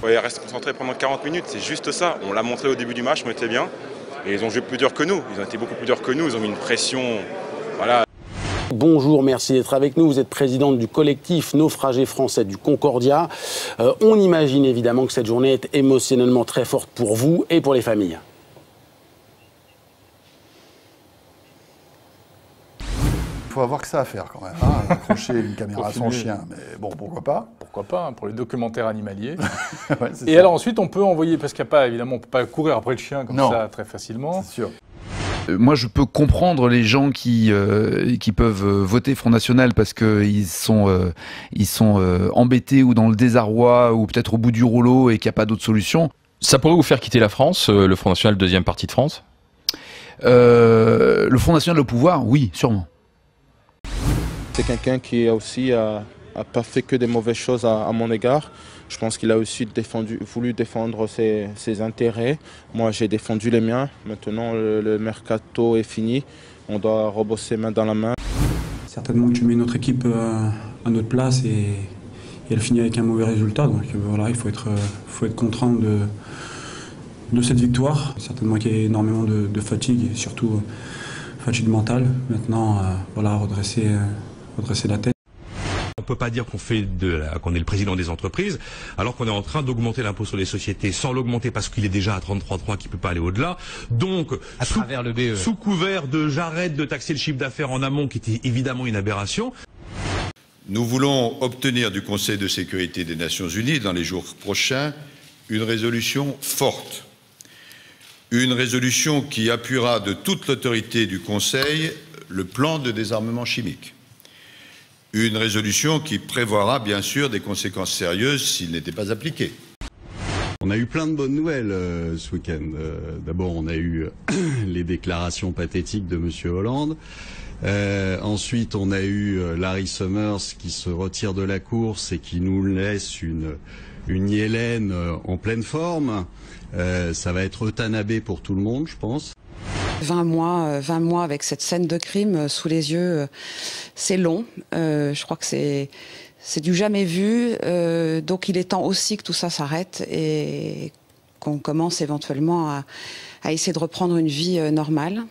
Ouais, rester concentré pendant 40 minutes, c'est juste ça. On l'a montré au début du match, on était bien. Et ils ont joué plus dur que nous. Ils ont été beaucoup plus durs que nous. Ils ont mis une pression. Voilà. Bonjour, merci d'être avec nous. Vous êtes présidente du collectif Naufragés français du Concordia. On imagine évidemment que cette journée est émotionnellement très forte pour vous et pour les familles. Il faut avoir que ça à faire quand même, hein, accrocher une caméra à son chien, mais bon, pourquoi pas. Pourquoi pas, hein, pour les documentaires animaliers. Ouais, et alors ensuite, on peut envoyer, parce qu'il n'y a pas, évidemment, on ne peut pas courir après le chien comme Non. ça très facilement. C'est sûr. Moi, je peux comprendre les gens qui peuvent voter Front National parce qu'ils sont embêtés ou dans le désarroi ou peut-être au bout du rouleau et qu'il n'y a pas d'autre solution. Ça pourrait vous faire quitter la France, le Front National, deuxième parti de France? Le Front National au pouvoir, oui, sûrement. C'est quelqu'un qui a aussi a pas fait que des mauvaises choses à mon égard. Je pense qu'il a aussi voulu défendre ses intérêts. Moi, j'ai défendu les miens. Maintenant, le mercato est fini. On doit rebosser main dans la main. Certainement que tu mets notre équipe à notre place et elle finit avec un mauvais résultat. Donc voilà, il faut être content de cette victoire. Certainement qu'il y a énormément de fatigue et surtout fatigue mentale. Maintenant, voilà, redresser la tête. On ne peut pas dire qu'on est le président des entreprises, alors qu'on est en train d'augmenter l'impôt sur les sociétés sans l'augmenter parce qu'il est déjà à 33,3, qu'il ne peut pas aller au-delà. Donc, Travers le BE. Sous couvert de j'arrête de taxer le chiffre d'affaires en amont, qui était évidemment une aberration. Nous voulons obtenir du Conseil de sécurité des Nations Unies, dans les jours prochains, une résolution forte. Une résolution qui appuiera de toute l'autorité du Conseil le plan de désarmement chimique. Une résolution qui prévoira bien sûr des conséquences sérieuses s'il n'était pas appliqué. On a eu plein de bonnes nouvelles ce week-end. D'abord, on a eu les déclarations pathétiques de M. Hollande. Ensuite, on a eu Larry Summers qui se retire de la course et qui nous laisse une Yellen en pleine forme. Ça va être Eutanabé pour tout le monde, je pense. 20 mois avec cette scène de crime sous les yeux, c'est long. Je crois que c'est du jamais vu. Donc il est temps aussi que tout ça s'arrête et qu'on commence éventuellement à essayer de reprendre une vie normale.